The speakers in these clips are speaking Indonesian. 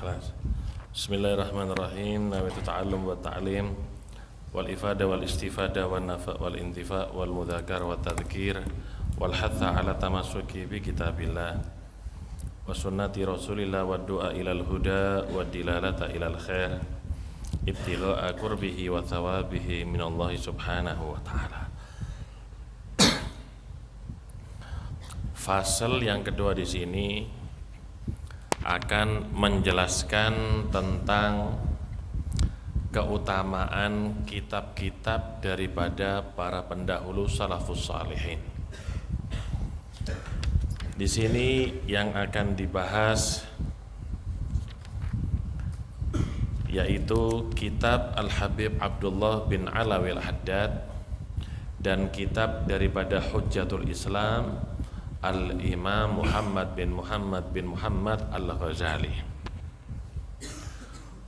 ikhlas. Bismillahirrahmanirrahim. Nawaitu ta'allum wa ta'lim wal ifada wal istifada wal nafa wal intifa wal mudhakar wa tadhkir wal hatha ala tamassuki bi kitabillah wa sunnati rasulillah wa du'a ilal huda wa dilalata ilal khair ibtigha'a qurbihi wa thawabihi minallahi subhanahu wa ta'ala. Fasal yang kedua di sini akan menjelaskan tentang keutamaan kitab-kitab daripada para pendahulu salafus salihin. Di sini yang akan dibahas yaitu kitab Al-Habib Abdullah bin Alawi Al-Haddad dan kitab daripada Hujjatul Islam Al-Imam Muhammad bin Muhammad Al-Ghazali.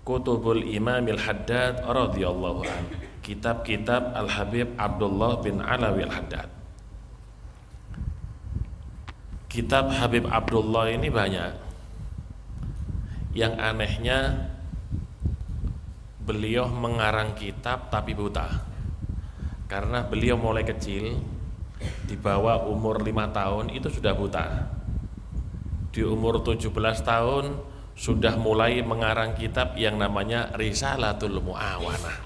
Kutubul Imam Al-Haddad radhiyallahu anhu. Kitab-kitab Al-Habib Abdullah bin Alawi Al-Haddad. Kitab Habib Abdullah ini banyak. Yang anehnya beliau mengarang kitab tapi buta. Karena beliau mulai kecil, di bawah umur 5 tahun itu sudah buta. Di umur 17 tahun sudah mulai mengarang kitab yang namanya Risalatul Mu'awanah.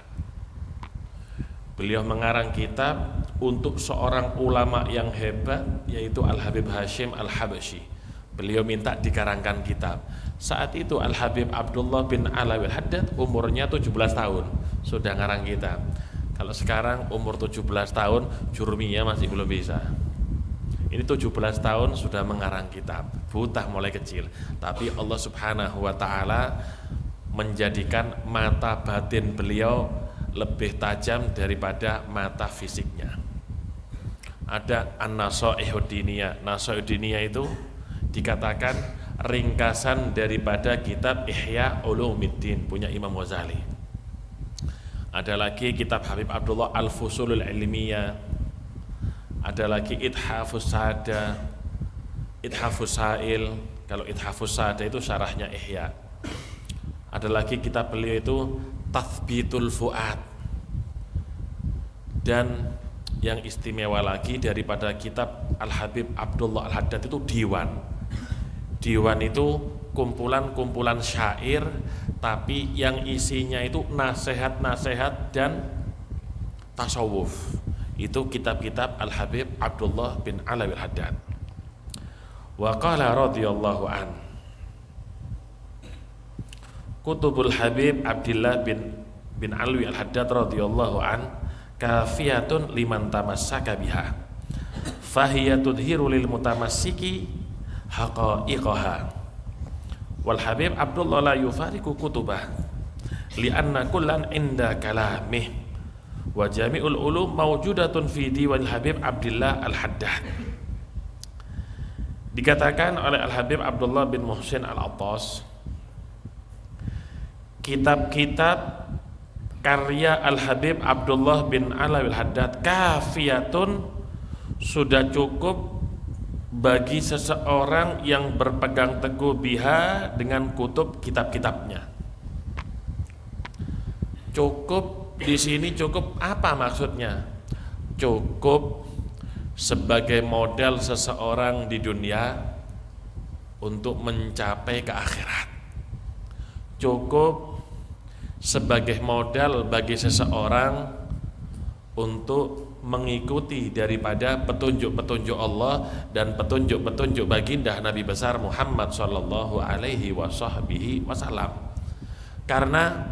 Beliau mengarang kitab untuk seorang ulama yang hebat yaitu Al-Habib Hashim Al-Habsyi. Beliau minta dikarangkan kitab. Saat itu Al-Habib Abdullah bin Alawi Al-Haddad umurnya 17 tahun sudah ngarang kitab. Kalau sekarang umur 17 tahun jurumiyah masih belum bisa. Ini 17 tahun sudah mengarang kitab, buta mulai kecil. Tapi Allah Subhanahu wa taala menjadikan mata batin beliau lebih tajam daripada mata fisiknya. Ada An-Nasaihud Diniyah. Nasaihud Diniyah itu dikatakan ringkasan daripada kitab Ihya Ulumuddin punya Imam Ghazali. Ada lagi kitab Habib Abdullah Al-Fusulul Ilmiyah. Ada lagi Ithafus Sada, Ithafus Sa'il. Kalau Ithafus Sada itu syarahnya Ihya. Ada lagi kitab beliau itu Tathbitul Fuad. Dan yang istimewa lagi daripada kitab Al-Habib Abdullah Al-Haddad itu Diwan. Diwan itu kumpulan-kumpulan syair tapi yang isinya itu nasihat-nasihat dan tasawuf. Itu kitab-kitab Al-Habib Abdullah bin Alawi Al-Haddad. Wa qala radhiyallahu an Kutubul Habib Abdullah bin Alawi Al-Haddad radhiyallahu an kafiyatun liman tamassaka biha fahiya tudhiru lil mutamassiki haqa'iqaha. Wal Habib Abdullah la yufariqu kutubah li'anna kullan inda kalamih wa jami'ul ulum mawjudatun fi diwan Habib Abdullah Al-Haddad. Dikatakan oleh Al-Habib Abdullah bin Muhsin Al-Attas, kitab-kitab karya Al-Habib Abdullah bin Alawi Al-Haddad kafiyatun, sudah cukup bagi seseorang yang berpegang teguh biha dengan kutub kitab-kitabnya. Cukup di sini cukup apa maksudnya? Cukup sebagai modal seseorang di dunia untuk mencapai ke akhirat. Cukup sebagai modal bagi seseorang untuk mengikuti daripada petunjuk-petunjuk Allah dan petunjuk-petunjuk baginda Nabi besar Muhammad sallallahu alaihi wasallam. Karena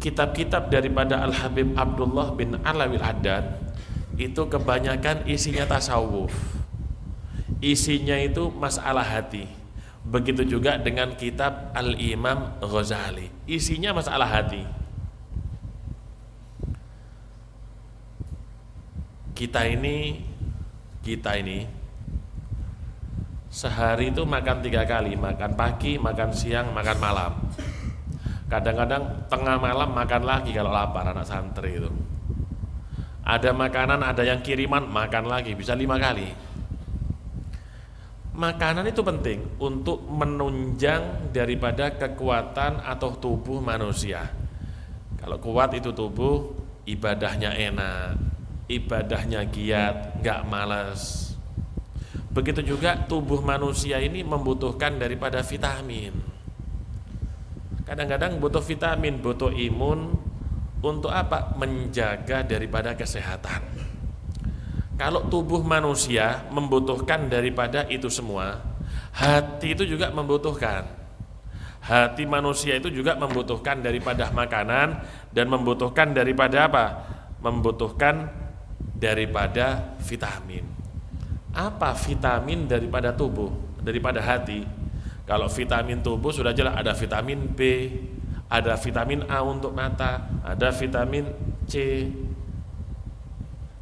kitab-kitab daripada Al-Habib Abdullah bin Alawi Al-Haddad itu kebanyakan isinya tasawuf. Isinya itu masalah hati. Begitu juga dengan kitab Al-Imam Ghazali. Isinya masalah hati. Kita ini sehari itu makan 3 kali, makan pagi, makan siang, makan malam. Kadang-kadang tengah malam makan lagi kalau lapar anak santri itu. Ada makanan, ada yang kiriman, makan lagi, bisa 5 kali. Makanan itu penting untuk menunjang daripada kekuatan atau tubuh manusia. Kalau kuat itu tubuh, ibadahnya enak, ibadahnya giat, nggak malas. Begitu juga tubuh manusia ini membutuhkan daripada vitamin. Kadang-kadang butuh vitamin, butuh imun untuk apa? Menjaga daripada kesehatan. Kalau tubuh manusia membutuhkan daripada itu semua, hati itu juga membutuhkan. Hati manusia itu juga membutuhkan daripada makanan dan membutuhkan daripada apa? Membutuhkan daripada vitamin. Apa vitamin daripada tubuh, daripada hati? Kalau vitamin tubuh sudah jelas ada vitamin B, ada vitamin A untuk mata, ada vitamin C.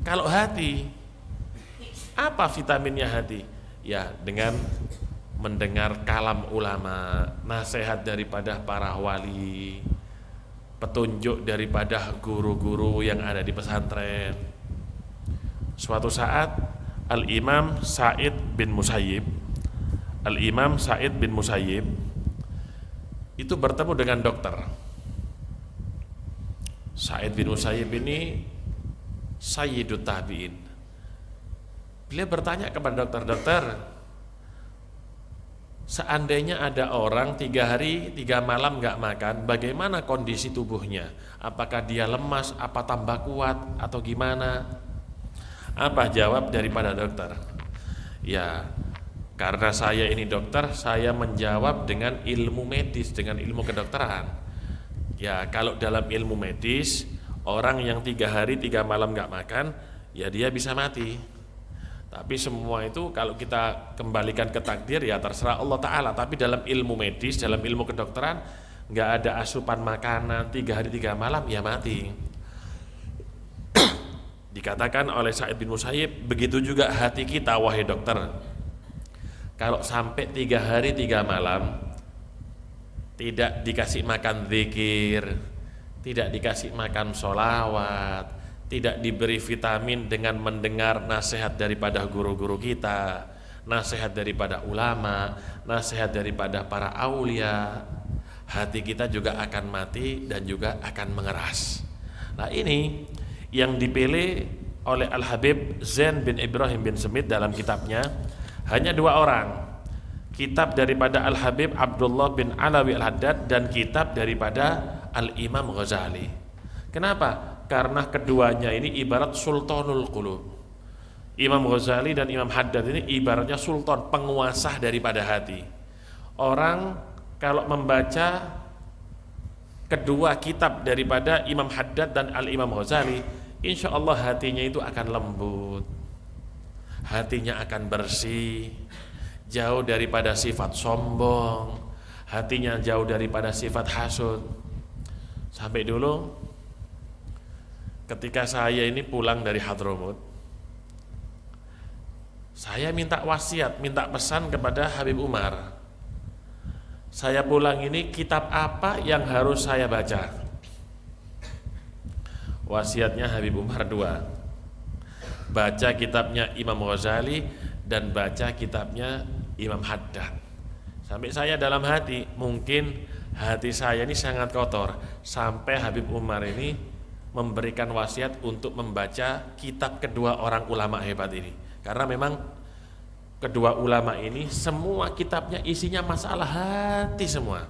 Kalau hati, apa vitaminnya hati? Ya, dengan mendengar kalam ulama, nasihat daripada para wali, petunjuk daripada guru-guru yang ada di pesantren. Suatu saat Al-Imam Sa'id bin Musayyib itu bertemu dengan dokter. Sa'id bin Musayyib ini Sayyidut Tabi'in. Beliau bertanya kepada dokter, seandainya ada orang 3 hari 3 malam gak makan, bagaimana kondisi tubuhnya? Apakah dia lemas, apa tambah kuat, atau gimana? Apa jawab daripada dokter? Ya, karena saya ini dokter, saya menjawab dengan ilmu medis, dengan ilmu kedokteran. Ya, kalau dalam ilmu medis, orang yang 3 hari 3 malam gak makan, ya dia bisa mati. Tapi semua itu kalau kita kembalikan ke takdir, ya terserah Allah Ta'ala. Tapi dalam ilmu medis, dalam ilmu kedokteran, gak ada asupan makanan 3 hari 3 malam, ya mati. Dikatakan oleh Sa'id bin Musayyib, begitu juga hati kita wahai dokter. Kalau sampai 3 hari 3 malam tidak dikasih makan zikir, tidak dikasih makan sholawat, tidak diberi vitamin dengan mendengar nasihat daripada guru-guru kita, nasihat daripada ulama, nasihat daripada para aulia, hati kita juga akan mati dan juga akan mengeras. Nah, ini yang dipilih oleh Al-Habib Zain bin Ibrahim bin Smith dalam kitabnya, hanya 2 orang, kitab daripada Al-Habib Abdullah bin Alawi Al-Haddad dan kitab daripada Al-Imam Ghazali. Kenapa? Karena keduanya ini ibarat sultanul qulub. Imam Ghazali dan Imam Haddad ini ibaratnya sultan, penguasa daripada hati. Orang kalau membaca kedua kitab daripada Imam Haddad dan Al-Imam Ghazali, insya Allah hatinya itu akan lembut, hatinya akan bersih, jauh daripada sifat sombong, hatinya jauh daripada sifat hasud. Sampai dulu ketika saya ini pulang dari Hadramut, saya minta wasiat, minta pesan kepada Habib Umar. Saya pulang ini kitab apa yang harus saya baca? Wasiatnya Habib Umar 2. Baca kitabnya Imam Ghazali dan baca kitabnya Imam Haddad. Sampai saya dalam hati, mungkin hati saya ini sangat kotor, sampai Habib Umar ini memberikan wasiat untuk membaca kitab kedua orang ulama hebat ini. Karena memang kedua ulama ini semua kitabnya isinya masalah hati semua.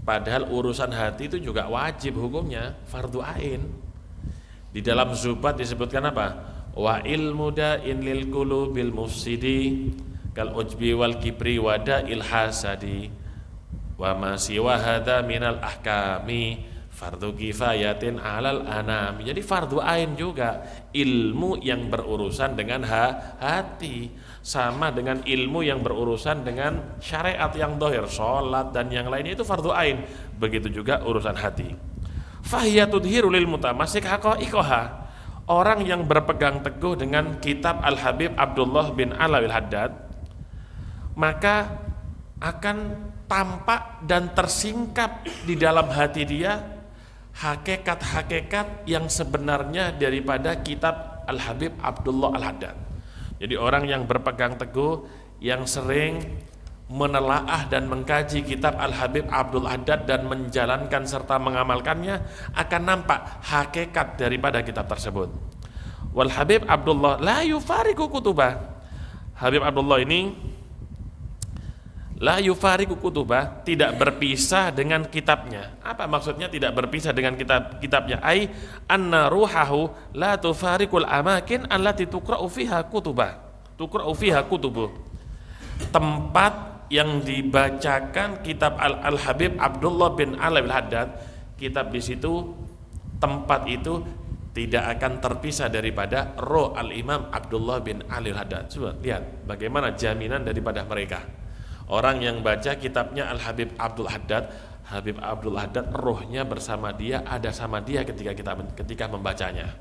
Padahal urusan hati itu juga wajib hukumnya, fardu ain. Di dalam Zubat disebutkan apa? Wa ilmu da'in lil qulubil mufsidi kal ujbi wal kibri wa da'il hasadi wa ma siwa hadza minal ahkami fardu kifayatin alal anam. Jadi fardu ain juga ilmu yang berurusan dengan hati, sama dengan ilmu yang berurusan dengan syariat yang zahir, salat dan yang lainnya itu fardu ain. Begitu juga urusan hati. Fahiya tudhiru lil mutamassik haqa'iqaha. Orang yang berpegang teguh dengan kitab Al-Habib Abdullah bin Alawi Al-Haddad, maka akan tampak dan tersingkap di dalam hati dia hakikat-hakikat yang sebenarnya daripada kitab Al-Habib Abdullah Al-Haddad. Jadi orang yang berpegang teguh yang sering menelaah dan mengkaji kitab Al-Habib Abdul Haddad dan menjalankan serta mengamalkannya akan nampak hakikat daripada kitab tersebut. Wal Habib Abdullah la yufariqu kutubah. Habib Abdullah ini la yufariqu kutubah, tidak berpisah dengan kitabnya. Apa maksudnya tidak berpisah dengan kitabnya? Ai anna ruhahu la tufariqul amakin allati tuqra'u fiha kutubah. Tuqra'u fiha kutubuh. Tempat yang dibacakan kitab Al-Habib Abdullah bin Ali Al-Haddad, kitab di situ, tempat itu tidak akan terpisah daripada roh Al-Imam Abdullah bin Ali Al-Haddad. Coba lihat bagaimana jaminan daripada mereka. Orang yang baca kitabnya Al-Habib Abdul Haddad, Habib Abdul Haddad rohnya bersama dia, ada sama dia ketika membacanya.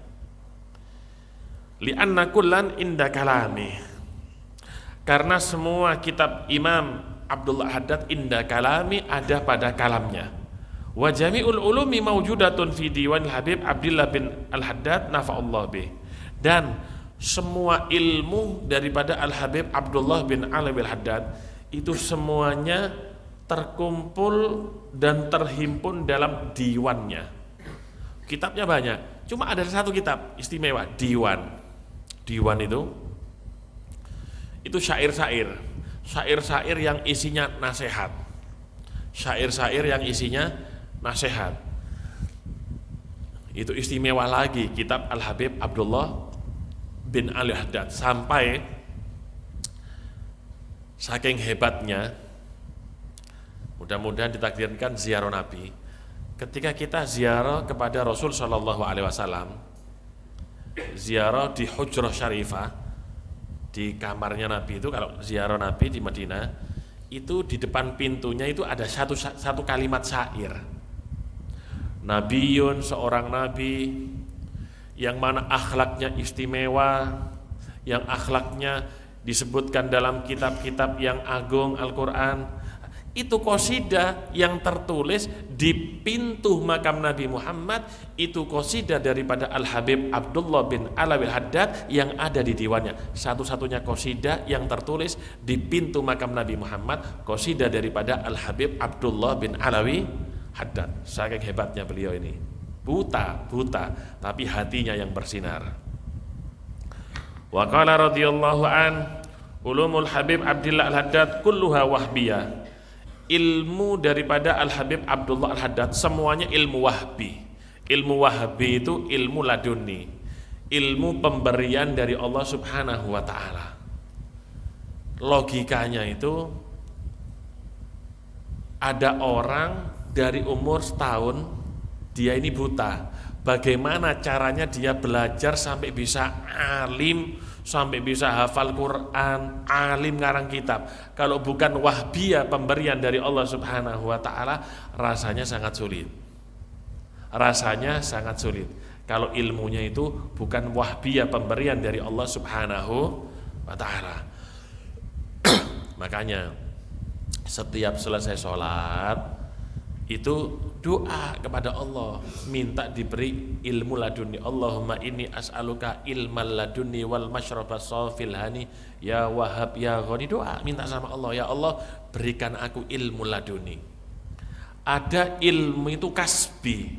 Li'anna kullan inda kalami, karena semua kitab Imam Abdul Haddad inda kalami, ada pada kalamnya. Wa jami'ul ulumi mawjudatun fi diwan Habib Abdullah bin Al-Haddad nafa'allah bih. Dan semua ilmu daripada Al-Habib Abdullah bin Ali Al-Haddad itu semuanya terkumpul dan terhimpun dalam diwannya. Kitabnya banyak, cuma ada satu kitab istimewa, diwan. Diwan itu syair-syair yang isinya nasihat. Syair-syair yang isinya nasihat. Itu istimewa lagi kitab Al-Habib Abdullah bin Ali Haddad, sampai saking hebatnya, mudah-mudahan ditakdirkan ziarah Nabi. Ketika kita ziarah kepada Rasul Shallallahu Alaihi Wasallam, ziarah di Hujrah Syarifah, di kamarnya Nabi itu, kalau ziarah Nabi di Madinah, itu di depan pintunya itu ada satu kalimat syair. Nabiyun, seorang nabi yang mana akhlaknya istimewa, yang akhlaknya disebutkan dalam kitab-kitab yang agung Al-Quran. Itu qasidah yang tertulis di pintu makam Nabi Muhammad, itu qasidah daripada Al-Habib Abdullah bin Alawi Al-Haddad yang ada di diwannya. Satu-satunya qasidah yang tertulis di pintu makam Nabi Muhammad, qasidah daripada Al-Habib Abdullah bin Alawi Haddad. Saking hebatnya beliau ini, buta tapi hatinya yang bersinar. Wa qala radhiyallahu an ulumul Habib Abdullah Al-Haddad kulluha wahbiyah. Ilmu daripada Al-Habib Abdullah Al-Haddad semuanya ilmu wahbi. Ilmu wahbi itu ilmu laduni, ilmu pemberian dari Allah Subhanahu wa ta'ala. Logikanya itu, ada orang dari umur setahun dia ini buta. Bagaimana caranya dia belajar sampai bisa alim, sampai bisa hafal Quran, alim ngarang kitab? Kalau bukan wahbiyah, pemberian dari Allah Subhanahu wa ta'ala, rasanya sangat sulit. Kalau ilmunya itu bukan wahbiyah, pemberian dari Allah Subhanahu wa ta'ala. Makanya setiap selesai sholat itu doa kepada Allah, minta diberi ilmu laduni. Allahumma inni as'aluka ilmal laduni wal masyrabas safil hani ya wahab ya ghani. Doa, minta sama Allah, ya Allah berikan aku ilmu laduni. Ada ilmu itu kasbi,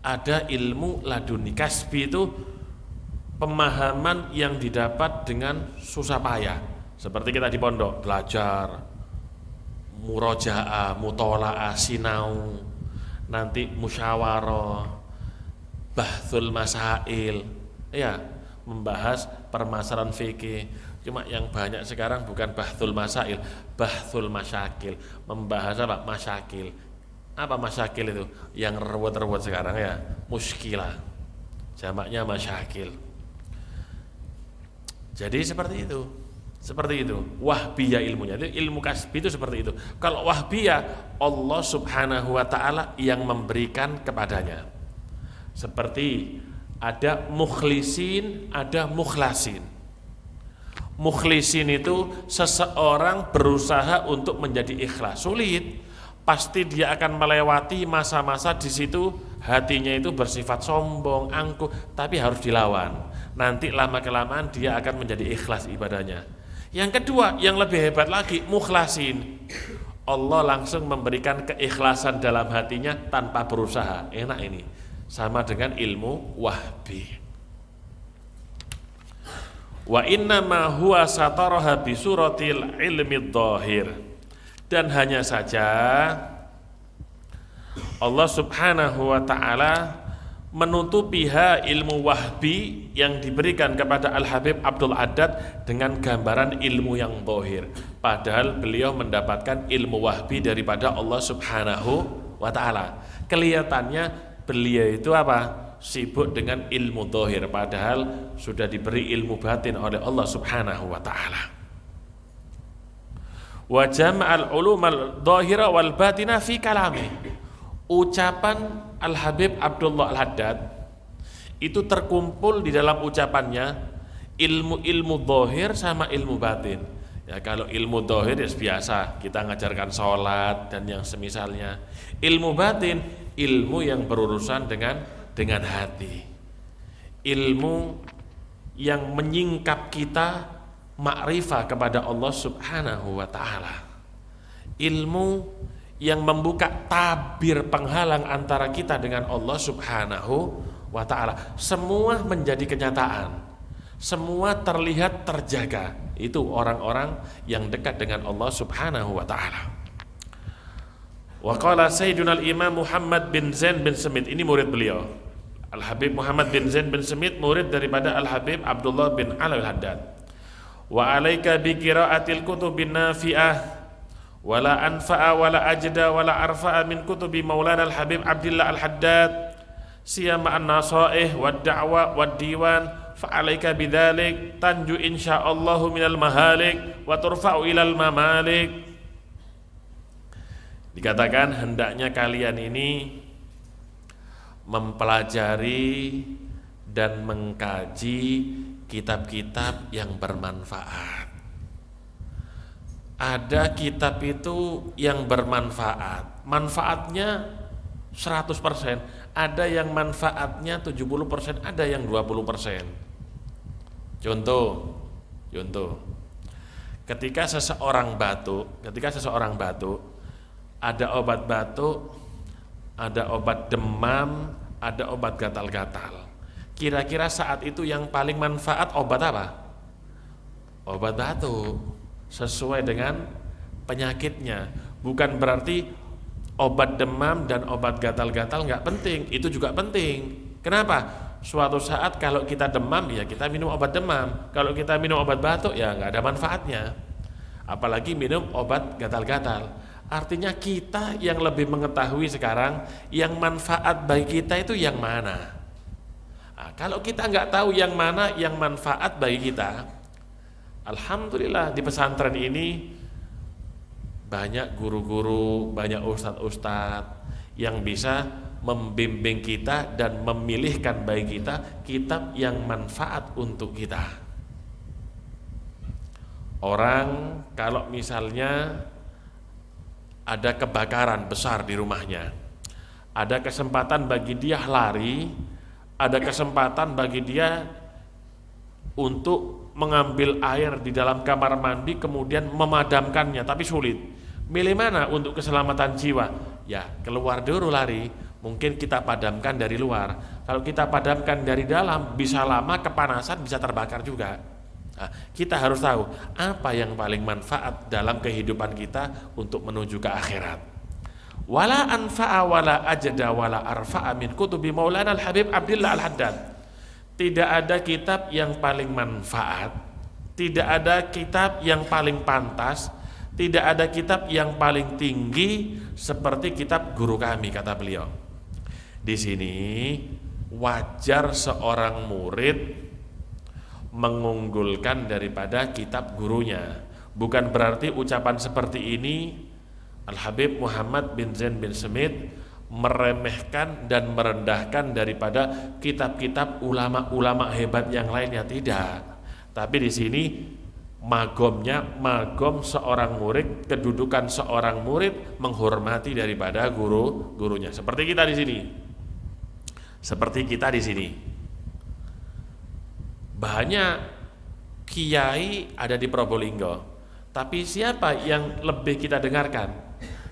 ada ilmu laduni. Kasbi itu pemahaman yang didapat dengan susah payah. Seperti kita di pondok belajar murojaah, mutola'ah, sinau, nanti musyawarah, bahthul masail, ya, membahas permasalahan fikih. Cuma yang banyak sekarang bukan bahthul masail, bahthul masyakil, membahas apa? Masyakil. Apa masyakil itu? Yang ruwet-ruwet sekarang ya, muskilah, jamaknya masyakil. Jadi seperti itu. Wahbiyah ilmunya itu, ilmu kasbi itu seperti itu. Kalau wahbiyah, Allah Subhanahu wa ta'ala yang memberikan kepadanya. Seperti ada mukhlisin, ada mukhlasin. Mukhlisin itu seseorang berusaha untuk menjadi ikhlas. Sulit, pasti dia akan melewati masa-masa di situ hatinya itu bersifat sombong, angkuh, tapi harus dilawan. Nanti lama-kelamaan dia akan menjadi ikhlas ibadahnya. Yang kedua, yang lebih hebat lagi, mukhlasin. Allah langsung memberikan keikhlasan dalam hatinya tanpa berusaha. Enak ini. Sama dengan ilmu wahbi. Wa inna ma huwa sataraha bi suratil ilmi dhahir. Dan hanya saja Allah Subhanahu wa ta'ala menutupiha ilmu wahbi yang diberikan kepada Al-Habib Abdul Haddad dengan gambaran ilmu yang zahir. Padahal beliau mendapatkan ilmu wahbi daripada Allah Subhanahu wa ta'ala. Kelihatannya beliau itu apa? Sibuk dengan ilmu zahir, padahal sudah diberi ilmu batin oleh Allah Subhanahu wa ta'ala. Wa jama'al ulumal zahira wal batina fi kalami. Ucapan Al-Habib Abdullah Al-Haddad itu terkumpul di dalam ucapannya ilmu-ilmu zahir sama ilmu batin. Ya, kalau ilmu zahir ya biasa kita ngajarkan sholat dan yang semisalnya. Ilmu batin, ilmu yang berurusan dengan hati. Ilmu yang menyingkap kita makrifah kepada Allah Subhanahu wa ta'ala. Ilmu yang membuka tabir penghalang antara kita dengan Allah Subhanahu wa ta'ala. Semua menjadi kenyataan, semua terlihat terjaga. Itu orang-orang yang dekat dengan Allah Subhanahu wa ta'ala. Wa qala Sayyiduna al-Imam Muhammad bin Zain bin Semit, ini murid beliau. Al-Habib Muhammad bin Zain bin Semit murid daripada Al-Habib Abdullah bin Alawi Al-Haddad. Wa alaika bi qiraatil kutubin nafi'ah wala anfa'a wala ajda wala arfa'a min kutubi Maulana Al-Habib Abdullah Al-Haddad siyama an-nasaih wad da'wa wad diwan fa'alaika bidzalik tanju insyaallahu minal mahalik wa turfa'u ilal mamalik. Dikatakan hendaknya kalian ini mempelajari dan mengkaji kitab-kitab yang bermanfaat. Ada kitab itu yang bermanfaat, manfaatnya 100%, ada yang manfaatnya 70%, ada yang 20%. Contoh, ketika seseorang batuk, ada obat batuk, ada obat demam, ada obat gatal-gatal. Kira-kira saat itu yang paling manfaat obat apa? Obat batuk, sesuai dengan penyakitnya. Bukan berarti obat demam dan obat gatal-gatal nggak penting, itu juga penting. Kenapa? Suatu saat kalau kita demam ya kita minum obat demam, kalau kita minum obat batuk ya nggak ada manfaatnya. Apalagi minum obat gatal-gatal. Artinya kita yang lebih mengetahui sekarang yang manfaat bagi kita itu yang mana. Nah, kalau kita nggak tahu yang mana yang manfaat bagi kita, alhamdulillah di pesantren ini banyak guru-guru, banyak ustadz-ustadz yang bisa membimbing kita dan memilihkan bagi kita kitab yang manfaat untuk kita. Orang kalau misalnya ada kebakaran besar di rumahnya, ada kesempatan bagi dia lari, ada kesempatan bagi dia untuk mengambil air di dalam kamar mandi kemudian memadamkannya, tapi sulit. Milih mana untuk keselamatan jiwa? Ya keluar dulu lari, mungkin kita padamkan dari luar. Kalau kita padamkan dari dalam bisa lama kepanasan, bisa terbakar juga. Nah, kita harus tahu apa yang paling manfaat dalam kehidupan kita untuk menuju ke akhirat. Wala anfa'a wala ajda wala arfa'a min kutubi Maulana Al-Habib Abdullah Al-Haddad. Tidak ada kitab yang paling manfaat, tidak ada kitab yang paling pantas, tidak ada kitab yang paling tinggi seperti kitab guru kami, kata beliau. Di sini wajar seorang murid mengunggulkan daripada kitab gurunya. Bukan berarti ucapan seperti ini Al-Habib Muhammad bin Zain bin Semit meremehkan dan merendahkan daripada kitab-kitab ulama-ulama hebat yang lainnya, tidak. Tapi di sini magom seorang murid, kedudukan seorang murid menghormati daripada gurunya. Seperti kita di sini. Banyak kiai ada di Probolinggo, tapi siapa yang lebih kita dengarkan?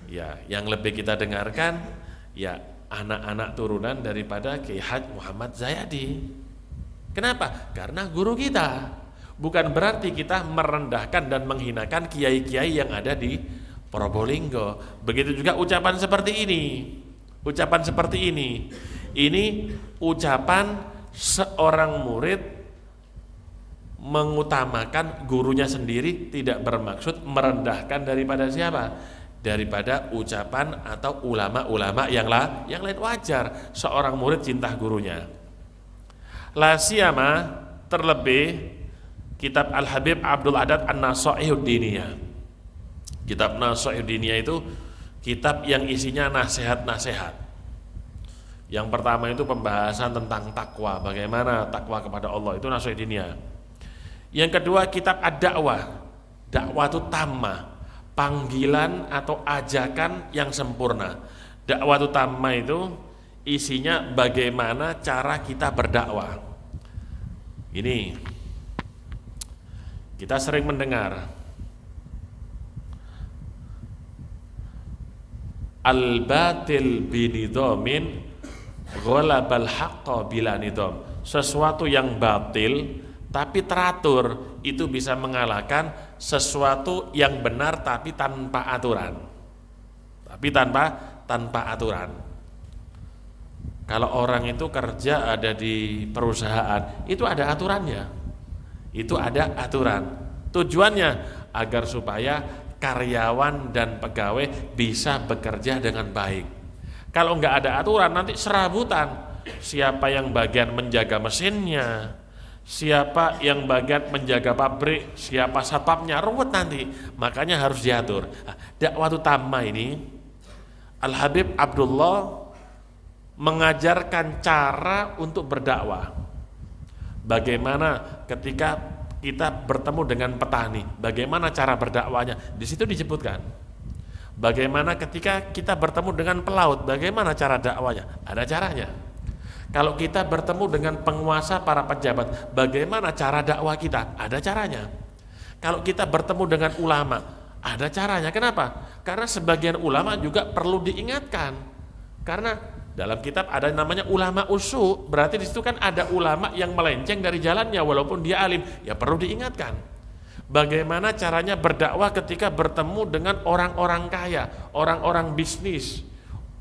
Ya, yang lebih kita dengarkan ya anak-anak turunan daripada Kiai Haji Muhammad Zayadi. Kenapa? Karena guru kita. Bukan berarti kita merendahkan dan menghinakan kiai-kiai yang ada di Probolinggo. Begitu juga ucapan seperti ini. Ucapan seperti ini. Ini ucapan seorang murid mengutamakan gurunya sendiri, tidak bermaksud merendahkan daripada siapa? Daripada ucapan atau ulama-ulama yang lain. Wajar seorang murid cinta gurunya. La siyama, terlebih kitab Al-Habib Abdul Adad An-Nasaihud Diniyah. Kitab Nasaihud Diniyah itu kitab yang isinya nasihat-nasihat. Yang pertama itu pembahasan tentang takwa, bagaimana takwa kepada Allah, itu Nasaihud Diniyah. Yang kedua kitab Ad-Da'wah. Dakwah itu tamma, panggilan atau ajakan yang sempurna. Dakwah itu tamma itu isinya bagaimana cara kita berdakwah. Ini kita sering mendengar al-batil binidomin ghalabal haqqa bila nidom. Sesuatu yang batil tapi teratur itu bisa mengalahkan sesuatu yang benar tapi tanpa aturan. Tapi tanpa aturan. Kalau orang itu kerja ada di perusahaan, itu ada aturannya. Itu ada aturan. Tujuannya agar supaya karyawan dan pegawai bisa bekerja dengan baik. Kalau nggak ada aturan nanti serabutan. Siapa yang bagian menjaga mesinnya, siapa yang bagian menjaga pabrik, siapa satpamnya, ruwet nanti. Makanya harus diatur. Dakwah tamma ini Al-Habib Abdullah mengajarkan cara untuk berdakwah. Bagaimana ketika kita bertemu dengan petani, bagaimana cara berdakwahnya? Di situ disebutkan. Bagaimana ketika kita bertemu dengan pelaut, bagaimana cara dakwahnya? Ada caranya. Kalau kita bertemu dengan penguasa, para pejabat, bagaimana cara dakwah kita? Ada caranya. Kalau kita bertemu dengan ulama, ada caranya. Kenapa? Karena sebagian ulama juga perlu diingatkan. Karena dalam kitab ada namanya ulama usu, berarti di situ kan ada ulama yang melenceng dari jalannya walaupun dia alim, ya perlu diingatkan. Bagaimana caranya berdakwah ketika bertemu dengan orang-orang kaya, orang-orang bisnis,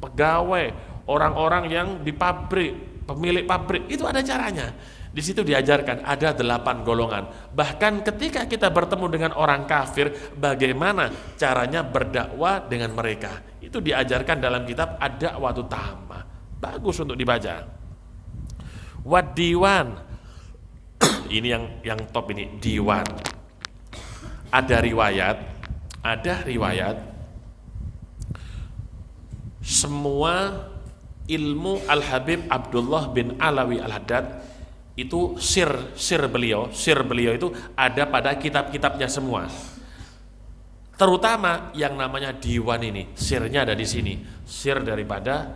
pegawai, orang-orang yang di pabrik, pemilik pabrik, itu ada caranya. Di situ diajarkan ada 8 golongan. Bahkan ketika kita bertemu dengan orang kafir, bagaimana caranya berdakwah dengan mereka. Itu diajarkan dalam kitab Ad-Da'wah Tamma. Bagus untuk dibaca. Wad-Diwan. Ini yang top ini, diwan. Ada riwayat semua ilmu Al-Habib Abdullah bin Alawi Al-Haddad itu sir beliau itu ada pada kitab-kitabnya semua. Terutama yang namanya diwan ini, sirnya ada di sini. Sir daripada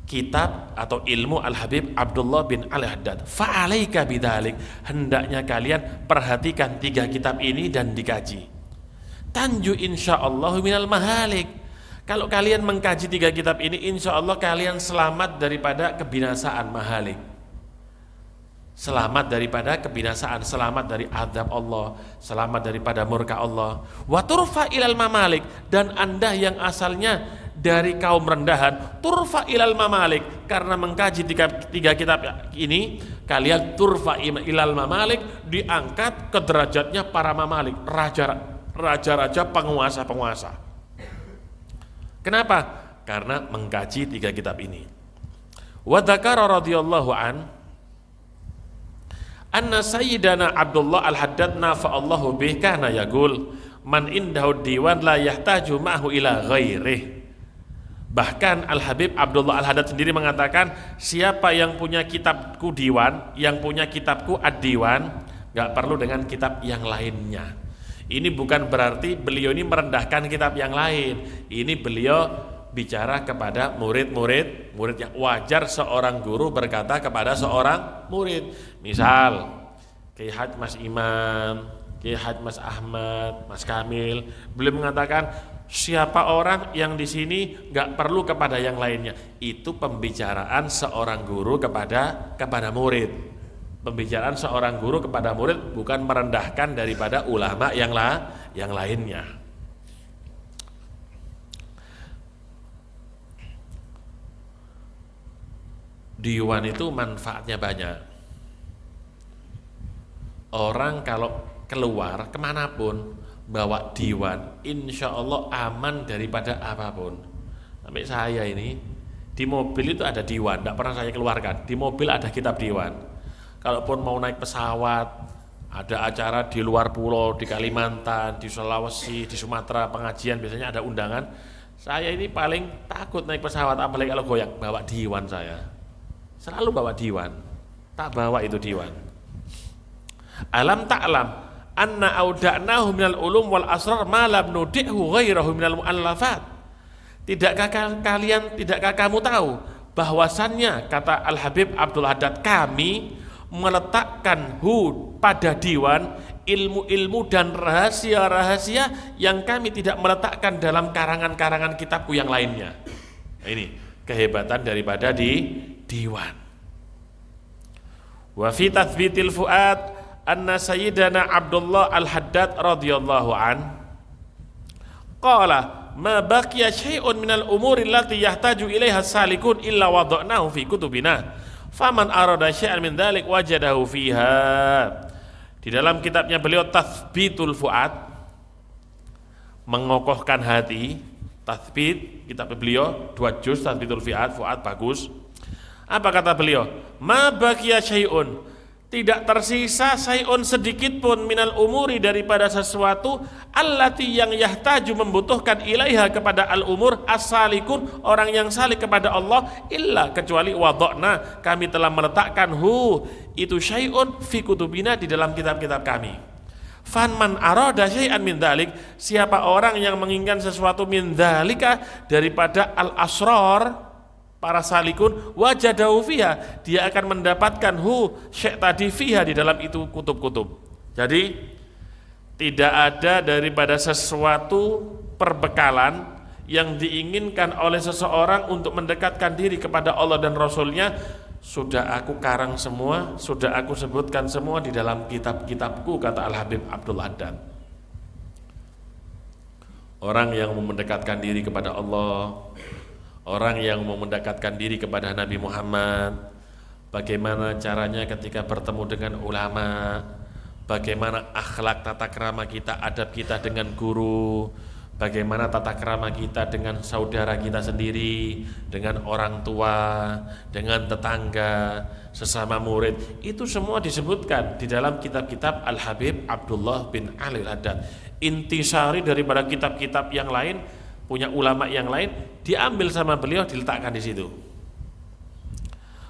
kitab atau ilmu Al-Habib Abdullah bin Al-Haddad. Fa'alaika bidzalik, hendaknya kalian perhatikan 3 kitab ini dan dikaji. Tanju insyaallah minal mahalik. Kalau kalian mengkaji 3 kitab ini, insyaallah kalian selamat daripada kebinasaan mahalik. Selamat daripada kebinasaan, selamat dari azab Allah, selamat daripada murka Allah. Wa turfa ilal mamalik, dan Anda yang asalnya dari kaum rendahan, turfa ilal mamalik, karena mengkaji 3 kitab ini, kalian turfa ilal mamalik, diangkat ke derajatnya para mamalik, raja-raja, penguasa-penguasa. Kenapa? Karena mengkaji 3 kitab ini. Wa dzakara radhiyallahu anna sayyidana Abdullah Al-Haddad nafa'allahu bih kana yaqul man indahu diwan la yahtaju ma'hu ila ghairih. Bahkan Al-Habib Abdullah Al-Haddad sendiri mengatakan, siapa yang punya kitabku diwan, yang punya kitabku ad-diwan, gak perlu dengan kitab yang lainnya. Ini bukan berarti beliau ini merendahkan kitab yang lain. Ini beliau bicara kepada murid yang wajar seorang guru berkata kepada seorang murid. Misal Kiai Haj Mas Imam, Kiai Haj Mas Ahmad, Mas Kamil, beliau mengatakan siapa orang yang di sini nggak perlu kepada yang lainnya. Itu pembicaraan seorang guru kepada murid. Pembicaraan seorang guru kepada murid, bukan merendahkan daripada ulama yang lainnya. Diwan itu manfaatnya banyak. Orang kalau keluar kemanapun bawa diwan, insya Allah aman daripada apapun. Sampai saya ini di mobil itu ada diwan, tidak pernah saya keluarkan. Di mobil ada kitab diwan. Kalaupun mau naik pesawat, ada acara di luar pulau, di Kalimantan, di Sulawesi, di Sumatera, pengajian biasanya ada undangan. Saya ini paling takut naik pesawat, apalagi kalau goyang, bawa diwan saya. Selalu bawa diwan, tak bawa itu diwan. Alam ta'lam anna auda'nahu minal ulum wal asrar ma lam nudi'hu ghairahu minal mu'allafat. Tidakkah kamu tahu bahwasannya, kata Al-Habib Abdul Haddad, kami meletakkan pada diwan ilmu-ilmu dan rahasia-rahasia yang kami tidak meletakkan dalam karangan-karangan kitabku yang lainnya. Ini kehebatan daripada diwan. Wa fi tathbitil fuad anna sayyidana Abdullah Al-Haddad radhiyallahu an qala ma baqiya syai'un minal umuri allati yahtaju ilaiha salikun illa wada'nahu fi kutubina faman arada syai'an min dzalik wajadahu fiha. Di dalam kitabnya beliau Tathbitul Fuad, mengokohkan hati. Tathbit, kitab beliau 2 juz, Tathbitul Fuad bagus. Apa kata beliau? Ma baqiya syai'un, tidak tersisa syai'un sedikit pun minal umuri daripada sesuatu allati yang yahtaju membutuhkan ilaiha kepada al-umur as-salikun, orang yang salik kepada Allah, illa kecuali wada'na, kami telah meletakkan itu syai'un fi kutubina, di dalam kitab-kitab kami. Fanman arada syai'an min dzalik, siapa orang yang menginginkan sesuatu min dzalika daripada al-asrar, para salikun, wajadahu fiha, dia akan mendapatkan syai' tadi fiha, di dalam itu kutub-kutub. Jadi tidak ada daripada sesuatu perbekalan yang diinginkan oleh seseorang untuk mendekatkan diri kepada Allah dan Rasulnya, sudah aku karang semua, sudah aku sebutkan semua di dalam kitab-kitabku, kata Al-Habib Abdul Haddad. Orang yang mau mendekatkan diri kepada Allah, orang yang mau mendekatkan diri kepada Nabi Muhammad, bagaimana caranya ketika bertemu dengan ulama, bagaimana akhlak tata krama kita, adab kita dengan guru, bagaimana tata krama kita dengan saudara kita sendiri, dengan orang tua, dengan tetangga, sesama murid, itu semua disebutkan di dalam kitab-kitab Al-Habib Abdullah bin Ali Al-Haddad. Intisari daripada kitab-kitab yang lain, punya ulama yang lain, diambil sama beliau, diletakkan di situ.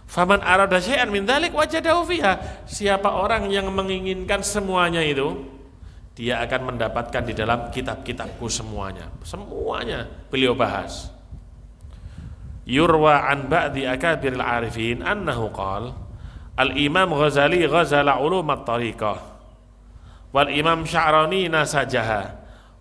Faman arada syai'an min dzalik wajadahu fiha, siapa orang yang menginginkan semuanya itu, dia akan mendapatkan di dalam kitab-kitabku semuanya. Semuanya beliau bahas. Yurwa an ba'di akabiril arifin annahu qala al-Imam Ghazali ghazala ulum at-tariqah wal Imam Sya'rani nasajaha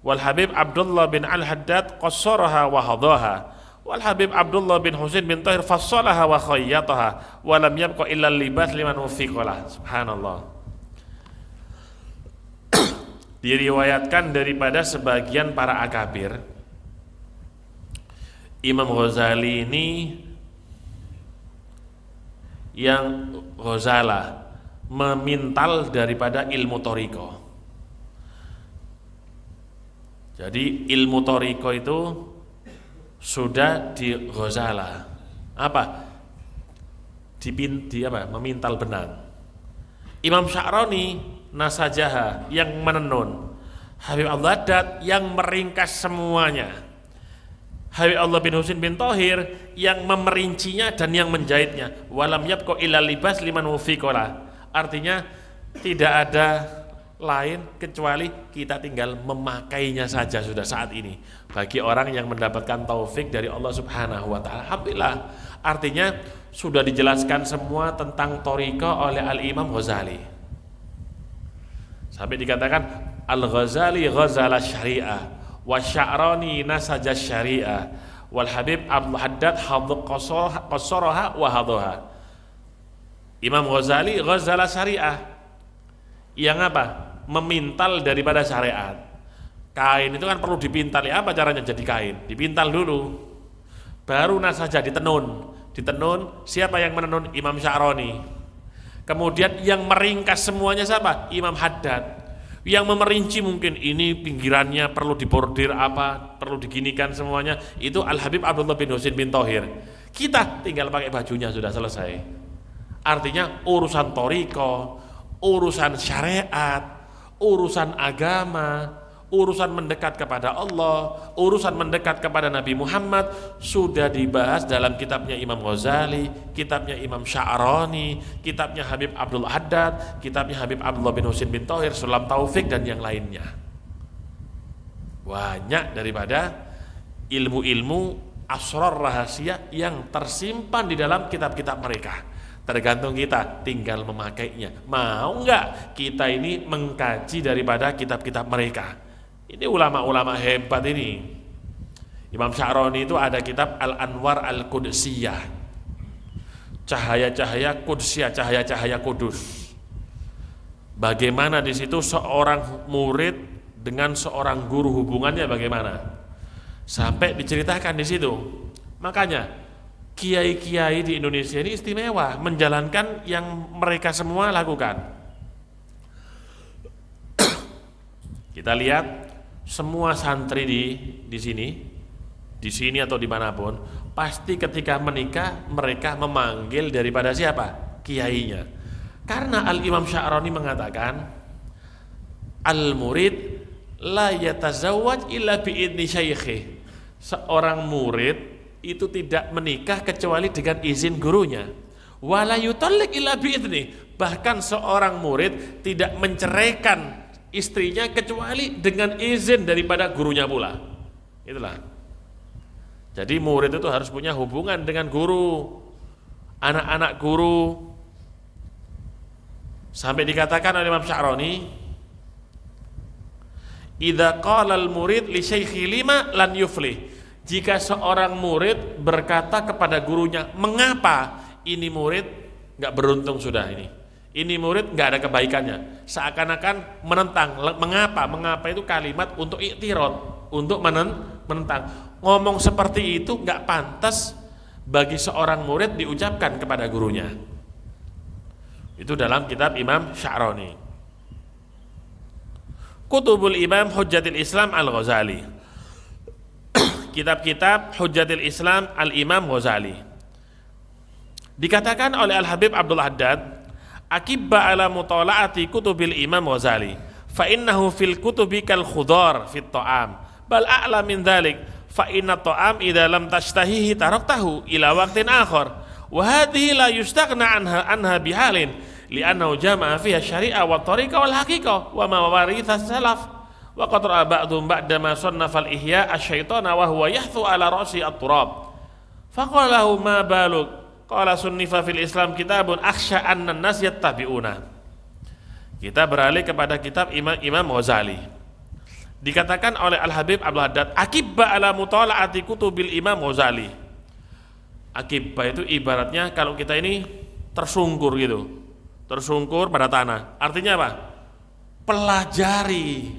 wal Habib Abdullah bin Al-Haddad qassaraha wa hadaha wal Habib Abdullah bin Husain bin Tahir fassalaha wa khayyataha wa lam yabqa illa libas liman wufiqalah. Subhanallah. Diriwayatkan daripada sebagian para akabir, Imam Ghazali ini yang ghazala, memintal daripada ilmu thariqah. Jadi ilmu thariqah itu sudah di ghazala. Apa? Memintal benang. Imam Sya'rani nasajaha, yang menenun. Habib Abdul Haddad yang meringkas semuanya. Habib Allah bin Husain bin Tahir yang memerincinya dan yang menjahitnya. Walam yabqa illa libas liman wufiqala. Artinya tidak ada lain kecuali kita tinggal memakainya saja sudah saat ini. Bagi orang yang mendapatkan taufik dari Allah Subhanahu wa taala, alhamdulillah. Artinya sudah dijelaskan semua tentang thariqah oleh Al-Imam Ghazali. Sampai dikatakan Al-Ghazali ghazala syariah wa Sya'rani nasaja syariah wal Habib Abdul Haddad hadhu qassaraha wa hadhaha. Imam Ghazali ghazala syariah, yang apa? Memintal daripada syariat. Kain itu kan perlu dipintal, ya apa caranya jadi kain? Dipintal dulu, baru nasaja ditenun. Ditenun, siapa yang menenun? Imam Sya'rani. Kemudian yang meringkas semuanya siapa? Imam Haddad. Yang memerinci mungkin ini pinggirannya perlu dibordir apa, perlu diginikan semuanya, itu Al-Habib Abdullah bin Husin bin Thohir. Kita tinggal pakai bajunya, sudah selesai. Artinya urusan thariqah, urusan syariat, urusan agama, urusan mendekat kepada Allah, urusan mendekat kepada Nabi Muhammad sudah dibahas dalam kitabnya Imam Ghazali, kitabnya Imam Sya'rani, kitabnya Habib Abdul Haddad, kitabnya Habib Abdullah bin Husin bin Thohir, Sulam Taufik dan yang lainnya. Banyak daripada ilmu-ilmu asrar rahasia yang tersimpan di dalam kitab-kitab mereka. Tergantung kita tinggal memakainya. Mau enggak kita ini mengkaji daripada kitab-kitab mereka? Ini ulama-ulama hebat ini. Imam Sya'rani itu ada kitab Al-Anwar Al-Qudsiyah, cahaya-cahaya Qudsiyah, cahaya-cahaya kudus. Bagaimana di situ seorang murid dengan seorang guru hubungannya bagaimana? Sampai diceritakan di situ. Makanya kiai-kiai di Indonesia ini istimewa menjalankan yang mereka semua lakukan. Kita lihat semua santri di sini atau dimanapun, pasti ketika menikah mereka memanggil daripada siapa? Kiainya. Karena Al-Imam Sya'rani mengatakan, al-murid la yatazawwaj illa bi'idni syaikhi. Seorang murid itu tidak menikah kecuali dengan izin gurunya. Wala yutalliq illa bi'idni. Bahkan seorang murid tidak menceraikan istrinya kecuali dengan izin daripada gurunya pula. Itulah. Jadi murid itu harus punya hubungan dengan guru, anak-anak guru. Sampai dikatakan oleh Imam Sya'rani, idza qala al-murid li syaikhi lima lan yuflih. Jika seorang murid berkata kepada gurunya, mengapa? Ini murid enggak beruntung sudah ini. Ini murid nggak ada kebaikannya, seakan-akan menentang. Mengapa itu kalimat untuk iktirad, untuk menentang. Ngomong seperti itu nggak pantas bagi seorang murid diucapkan kepada gurunya. Itu dalam kitab Imam Sya'rani. Kutubul Imam Hujjatul Islam Al-Ghazali. Kitab-kitab Hujjatul Islam Al-Imam Ghazali. Dikatakan oleh Al-Habib Abdul Haddad, akibba ala mutala'ati kutubil Imam Ghazali fa innahu fil kutubi kal khudar fit ta'am bal a'la min dhalik fa inna ta'am idza lam tashtahihi taraktahu ila waqtin akhar wa hadhihi la yustaghna anha bihalin li'annahu jama'a fiha syari'a wa tariqa wal haqiqah wa ma waritha salaf wa qad ra'a ba'dhum ba'da ma sannafa al ihya asy-syaitana wa huwa yahthu ala ra'si at-turab faqala lahu ma baluk. Qala sunnifa fil Islam kitabun akhsha anna an-nas yattabi'una. Kita beralih kepada kitab Imam Ghazali. Dikatakan oleh Al-Habib Abdul Haddad, akibba ala mutala'ati kutubil Imam Ghazali. Akibba itu ibaratnya kalau kita ini tersungkur gitu. Tersungkur pada tanah. Artinya apa? Pelajari,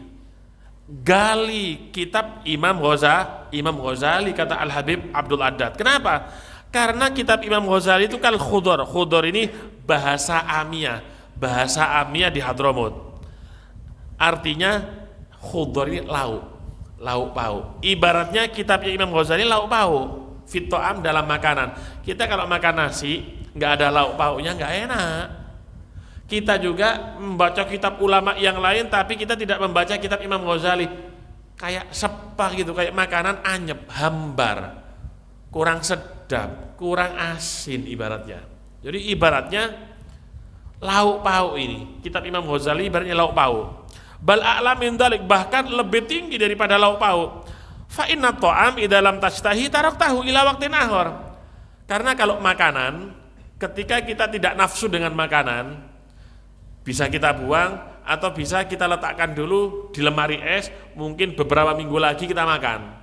gali kitab Imam Ghazali kata Al-Habib Abdul Haddad. Kenapa? Karena kitab Imam Ghazali itu kan khudor. Khudor ini bahasa Amiyah di Hadramut. Artinya khudor ini lauk pauk. Ibaratnya kitabnya Imam Ghazali lauk pauk, fit ta'am dalam makanan. Kita kalau makan nasi nggak ada lauk pauknya nggak enak. Kita juga membaca kitab ulama yang lain tapi kita tidak membaca kitab Imam Ghazali, kayak sepah gitu, kayak makanan anyep, hambar, kurang sedap, kurang asin ibaratnya. Jadi ibaratnya lauk pauk ini. Kitab Imam Ghazali ibaratnya lauk pauk. Bal a'la min dzalik, bahkan lebih tinggi daripada lauk pauk. Fa inna ta'am idza lam tashtahi taraktahu ila waqtin akhar. Karena kalau makanan, ketika kita tidak nafsu dengan makanan, bisa kita buang atau bisa kita letakkan dulu di lemari es, mungkin beberapa minggu lagi kita makan.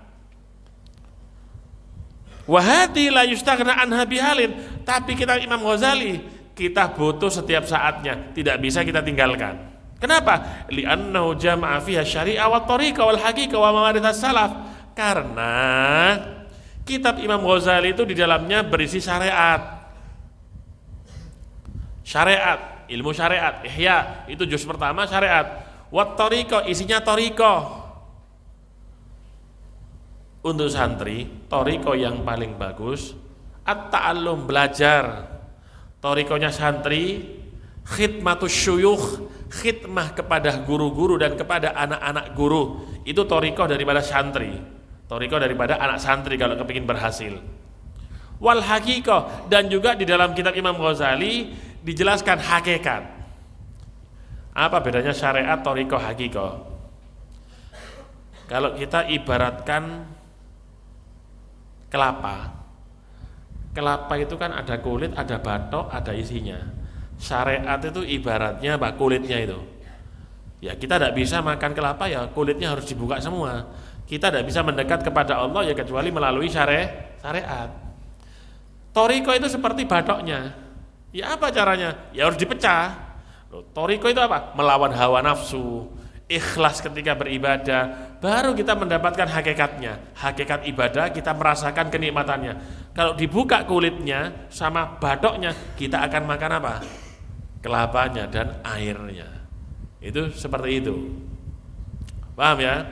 Wahati la yustaghna anha bihalin, tapi kita Imam Ghazali, kita butuh setiap saatnya, tidak bisa kita tinggalkan. Kenapa? Li'annahu jama'a fiha syari'a wa tariqa wal haqiqa wa mawarithas salaf. Karena kitab Imam Ghazali itu di dalamnya berisi syariat. Syariat, ilmu syariat, Ihya itu juz pertama syariat. Wat tariqah, isinya tariqah. Untuk santri, tariqah yang paling bagus at-ta'allum, belajar. Tariqahnya santri khidmatus syuyukh, khidmah kepada guru-guru dan kepada anak-anak guru. Itu tariqah daripada santri. Tariqah daripada anak santri kalau kepingin berhasil. Wal haqiqah, dan juga di dalam kitab Imam Ghazali dijelaskan hakikat. Apa bedanya syariat, tariqah, haqiqah? Kalau kita ibaratkan kelapa itu kan ada kulit, ada batok, ada isinya. Syariat itu ibaratnya kulitnya itu. Ya kita tidak bisa makan kelapa, ya kulitnya harus dibuka semua. Kita tidak bisa mendekat kepada Allah ya kecuali melalui syariat. Tariqah itu seperti batoknya. Ya apa caranya? Ya harus dipecah. Tariqah itu apa? Melawan hawa nafsu, ikhlas ketika beribadah, baru kita mendapatkan hakikatnya. Hakikat ibadah kita merasakan kenikmatannya. Kalau dibuka kulitnya sama batoknya, kita akan makan apa? Kelapanya dan airnya. Itu seperti itu. Paham ya?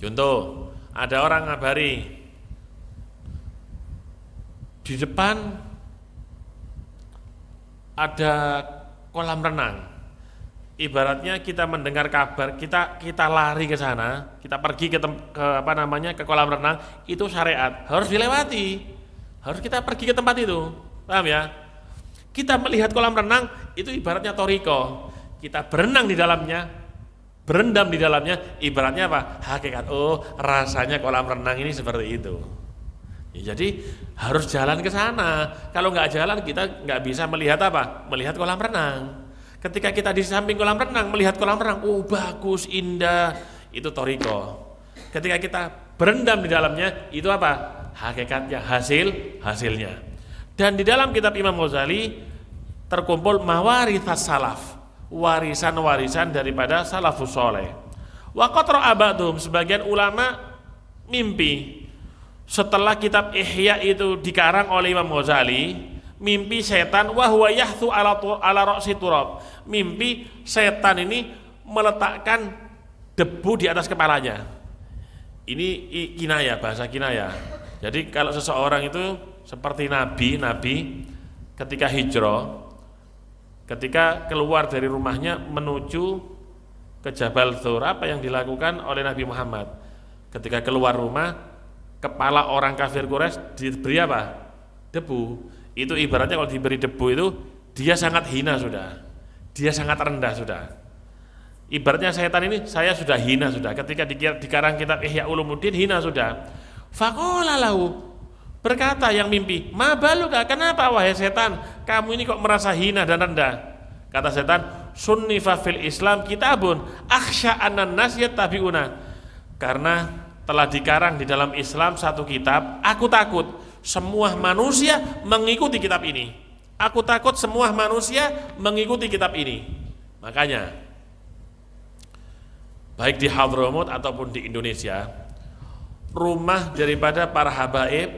Contoh, ada orang ngabari di depan ada kolam renang. Ibaratnya kita mendengar kabar, kita lari ke sana, kita pergi ke kolam renang, itu syariat, harus dilewati. Harus kita pergi ke tempat itu. Paham ya? Kita melihat kolam renang, itu ibaratnya tariqah. Kita berenang di dalamnya, berendam di dalamnya, ibaratnya apa? Hakikat. Oh, rasanya kolam renang ini seperti itu. Ya, jadi harus jalan ke sana. Kalau nggak jalan kita nggak bisa melihat apa? Melihat kolam renang. Ketika kita di samping kolam renang melihat kolam renang, oh bagus, indah, itu tariqah. Ketika kita berendam di dalamnya, itu apa? Hakikatnya, hasilnya. Dan di dalam kitab Imam Ghazali terkumpul mawarithas salaf, warisan-warisan daripada salafus saleh. Wa qad ra'a ba'dhum, sebagian ulama mimpi setelah kitab Ihya itu dikarang oleh Imam Ghazali, mimpi setan wa huwa yahthu ala ra'si turab. Mimpi setan ini meletakkan debu di atas kepalanya. Ini kinayah, bahasa kinayah. Jadi kalau seseorang itu seperti nabi ketika hijrah, ketika keluar dari rumahnya menuju ke Jabal Thur, apa yang dilakukan oleh Nabi Muhammad? Ketika keluar rumah, kepala orang kafir Quraisy diberi apa? Debu. Itu ibaratnya kalau diberi debu itu dia sangat hina sudah. Dia sangat rendah sudah. Ibaratnya setan ini saya sudah hina sudah. Ketika dikarang kitab Ihya Ulumuddin hina sudah. Faqala lahu, berkata yang mimpi, "Ma baluka, kenapa wahai setan? Kamu ini kok merasa hina dan rendah?" Kata setan, "Sunnifa fil Islam kitabun akhsha anan nas yattabi'una." Karena telah dikarang di dalam Islam satu kitab, aku takut semua manusia mengikuti kitab ini. Aku takut semua manusia mengikuti kitab ini. Makanya baik di Hadramut ataupun di Indonesia, rumah daripada para habaib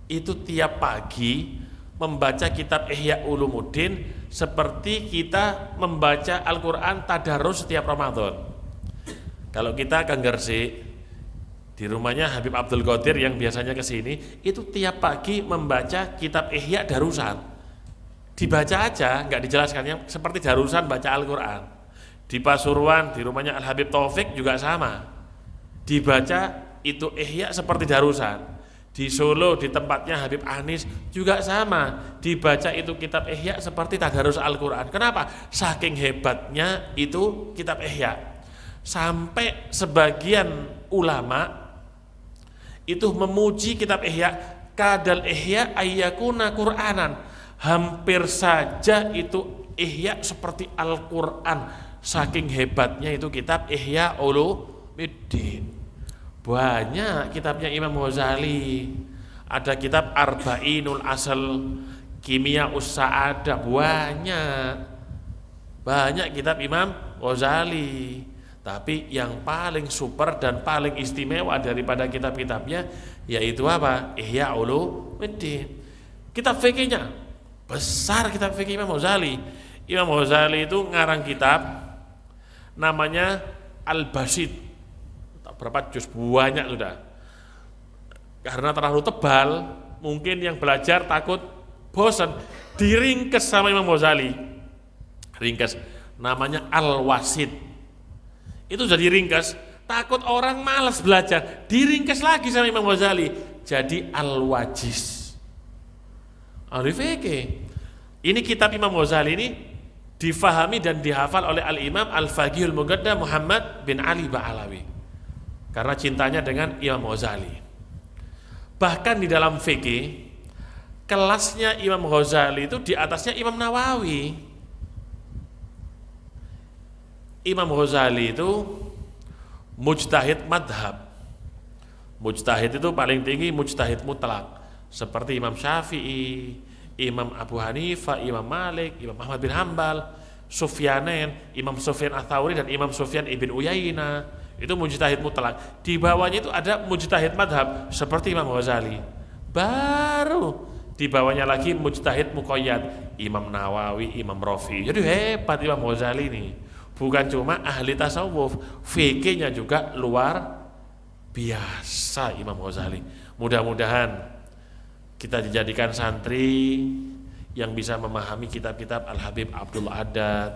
itu tiap pagi membaca kitab Ihya Ulumuddin seperti kita membaca Al-Quran tadarus setiap Ramadan. Kalau kita ke Gresik, di rumahnya Habib Abdul Qadir yang biasanya ke sini, itu tiap pagi membaca kitab Ihya darusan. Dibaca aja, nggak dijelaskannya, seperti darusan baca Al-Quran. Di Pasuruan, di rumahnya Al Habib Taufik juga sama. Dibaca itu Ihya seperti darusan. Di Solo, di tempatnya Habib Anis juga sama. Dibaca itu kitab Ihya seperti tadarus Al-Quran. Kenapa? Saking hebatnya itu kitab Ihya. Sampai sebagian ulama itu memuji kitab Ihya, kadal Ihya ayyakuna Qur'anan, hampir saja itu Ihya seperti Al-Quran, saking hebatnya itu kitab Ihya Ulumuddin. Banyak kitabnya Imam Ghazali, ada kitab Arba'inul Asal, Kimia Us-Sa'adah, banyak kitab Imam Ghazali. Tapi yang paling super dan paling istimewa daripada kitab-kitabnya yaitu apa? Ihya Ulumuddin. Kitab fikihnya besar, kitab fikih Imam Ghazali. Imam Ghazali itu ngarang kitab namanya Al-Basit. Berapa juz? Banyak sudah. Karena terlalu tebal, mungkin yang belajar takut bosan, diringkes sama Imam Ghazali. Ringkes, namanya Al-Wasit. Itu jadi ringkes, takut orang malas belajar, diringkes lagi sama Imam Ghazali, jadi Al-Wajiz. Ahli fikih. Ini kitab Imam Ghazali ini difahami dan dihafal oleh Al-Imam Al-Faqihul Muqaddam Muhammad bin Ali Ba'alawi karena cintanya dengan Imam Ghazali. Bahkan di dalam fikih, kelasnya Imam Ghazali itu di atasnya Imam Nawawi. Imam Ghazali itu mujtahid madhab. Mujtahid itu paling tinggi mujtahid mutlak, seperti Imam Syafi'i, Imam Abu Hanifah, Imam Malik, Imam Ahmad bin Hambal, Sufyanen, Imam Sufyan Ats-Tsauri dan Imam Sufyan ibn Uyainah. Itu mujtahid mutlak. Di bawahnya itu ada mujtahid madhab seperti Imam Ghazali. Baru di bawahnya lagi mujtahid muqayyad, Imam Nawawi, Imam Rafi'i. Jadi hebat Imam Ghazali ini. Bukan cuma ahli tasawuf, fikihnya juga luar biasa Imam Ghazali. Mudah-mudahan kita dijadikan santri yang bisa memahami kitab-kitab Al-Habib Abdul Haddad,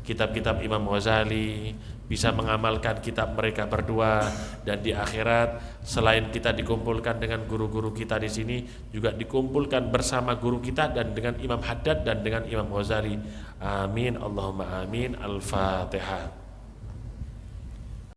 kitab-kitab Imam Ghazali, bisa mengamalkan kitab mereka berdua, dan di akhirat selain kita dikumpulkan dengan guru-guru kita di sini, juga dikumpulkan bersama guru kita dan dengan Imam Haddad dan dengan Imam Ghazali. Amin Allahumma amin. Al-Fatihah.